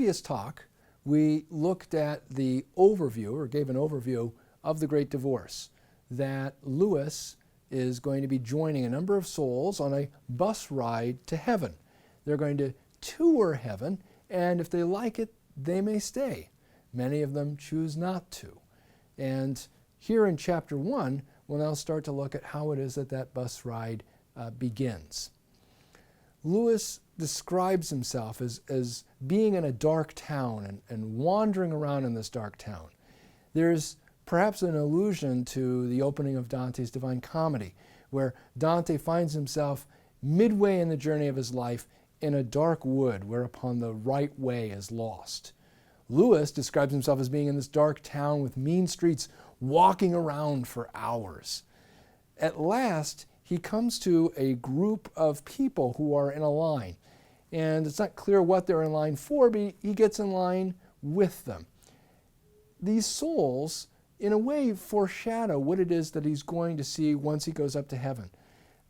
previous talk, we looked at the overview, or gave an overview, of the Great Divorce, that Lewis is going to be joining a number of souls on a bus ride to heaven. They're going to tour heaven, and if they like it, they may stay. Many of them choose not to. And here in chapter 1, we'll now start to look at how it is that that bus ride begins. Lewis describes himself as being in a dark town and wandering around in this dark town. There's perhaps an allusion to the opening of Dante's Divine Comedy, where Dante finds himself midway in the journey of his life in a dark wood whereupon the right way is lost. Lewis describes himself as being in this dark town with mean streets, walking around for hours. At last, he comes to a group of people who are in a line. And it's not clear what they're in line for, but he gets in line with them. These souls, in a way, foreshadow what it is that he's going to see once he goes up to heaven.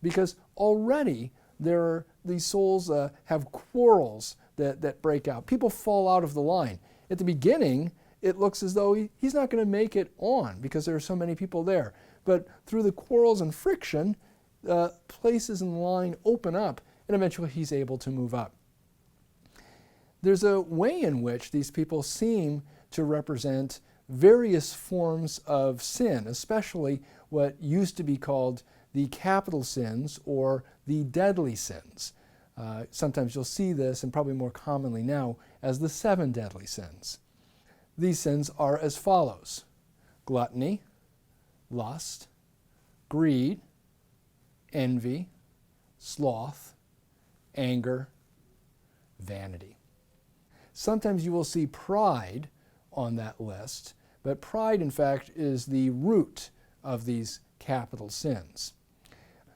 Because already these souls have quarrels that break out. People fall out of the line. At the beginning, it looks as though he's not going to make it on because there are so many people there. But through the quarrels and friction, places in the line open up, and eventually he's able to move up. There's a way in which these people seem to represent various forms of sin, especially what used to be called the capital sins or the deadly sins. Sometimes you'll see this, and probably more commonly now, as the 7 deadly sins. These sins are as follows: gluttony, lust, greed, envy, sloth, anger, vanity. Sometimes you will see pride on that list, but pride, in fact, is the root of these capital sins.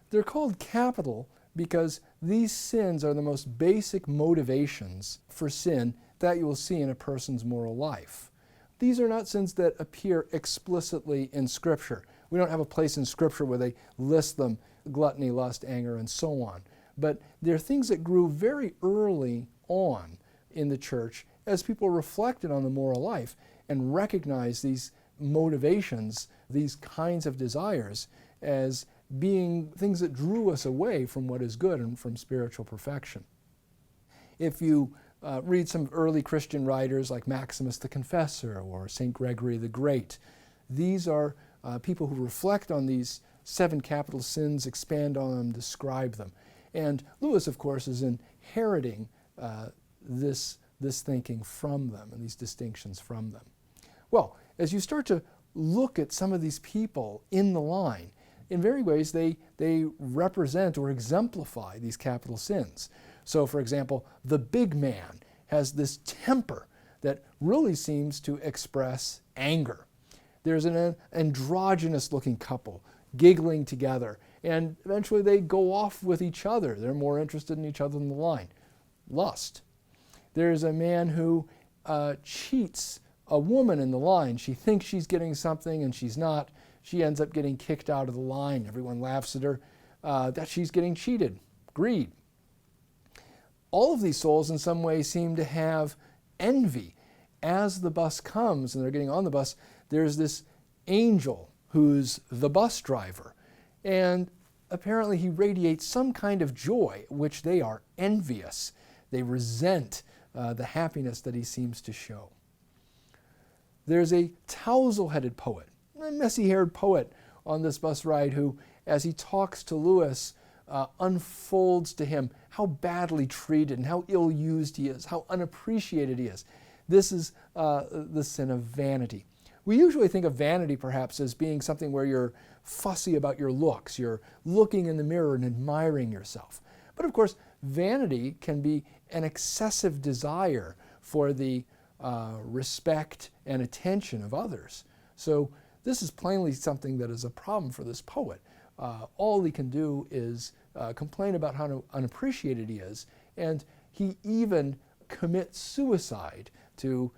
They're called capital because these sins are the most basic motivations for sin that you will see in a person's moral life. These are not sins that appear explicitly in Scripture. We don't have a place in Scripture where they list them: gluttony, lust, anger, and so on. But they're things that grew very early on in the church as people reflected on the moral life and recognized these motivations, these kinds of desires, as being things that drew us away from what is good and from spiritual perfection. If you read some early Christian writers like Maximus the Confessor or St. Gregory the Great, these are people who reflect on these 7 capital sins, expand on them, describe them. And Lewis, of course, is inheriting this thinking from them and these distinctions from them. Well, as you start to look at some of these people in the line, in very ways they represent or exemplify these capital sins. So, for example, the big man has this temper that really seems to express anger. There's an androgynous-looking couple giggling together, and eventually they go off with each other. They're more interested in each other than the line. Lust. There's a man who cheats a woman in the line. She thinks she's getting something and she's not. She ends up getting kicked out of the line. Everyone laughs at her that she's getting cheated. Greed. All of these souls in some way seem to have envy. As the bus comes and they're getting on the bus, there's this angel who's the bus driver. And apparently he radiates some kind of joy, which they are envious. They resent the happiness that he seems to show. There's a tousle-headed poet, a messy-haired poet on this bus ride who, as he talks to Lewis, unfolds to him how badly treated and how ill-used he is, how unappreciated he is. This is the sin of vanity. We usually think of vanity perhaps as being something where you're fussy about your looks, you're looking in the mirror and admiring yourself. But of course, vanity can be an excessive desire for the respect and attention of others. So this is plainly something that is a problem for this poet. All he can do is complain about how unappreciated he is, and he even commits suicide to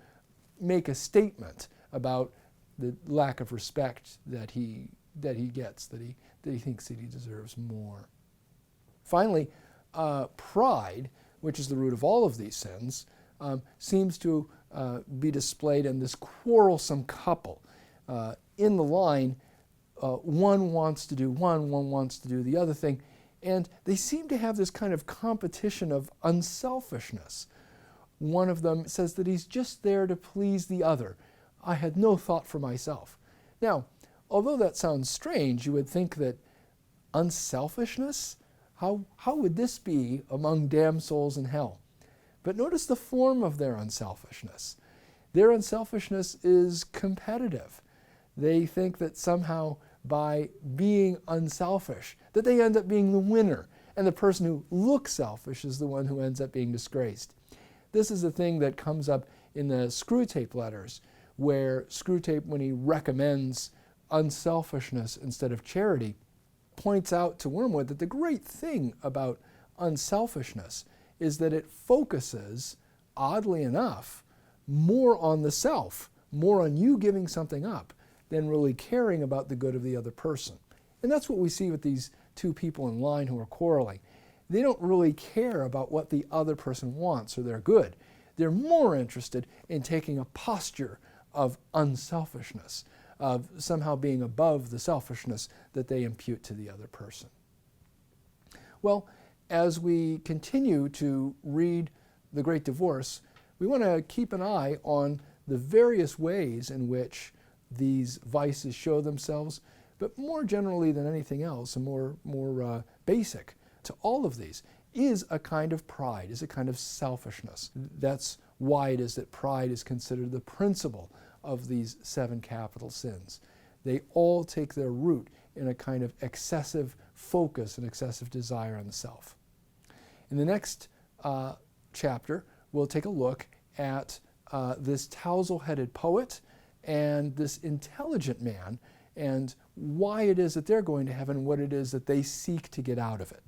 make a statement about the lack of respect that he gets, that he thinks that he deserves more. Finally, pride, which is the root of all of these sins, seems to be displayed in this quarrelsome couple. In the line, one wants to do one wants to do the other thing, and they seem to have this kind of competition of unselfishness. One of them says that he's just there to please the other. I had no thought for myself. Now, although that sounds strange, you would think that unselfishness, how would this be among damned souls in hell? But notice the form of their unselfishness. Their unselfishness is competitive. They think that somehow by being unselfish, that they end up being the winner, and the person who looks selfish is the one who ends up being disgraced. This is the thing that comes up in the Screwtape letters, where Screwtape, when he recommends unselfishness instead of charity, points out to Wormwood that the great thing about unselfishness is that it focuses, oddly enough, more on the self, more on you giving something up, than really caring about the good of the other person. And that's what we see with these two people in line who are quarreling. They don't really care about what the other person wants or their good. They're more interested in taking a posture of unselfishness, of somehow being above the selfishness that they impute to the other person. Well, as we continue to read The Great Divorce, we want to keep an eye on the various ways in which these vices show themselves, but more generally than anything else, and more basic to all of these, is a kind of pride, is a kind of selfishness. That's why it is that pride is considered the principal of these 7 capital sins. They all take their root in a kind of excessive focus and excessive desire on the self. In the next chapter, we'll take a look at this tousle-headed poet and this intelligent man, and why it is that they're going to heaven, what it is that they seek to get out of it.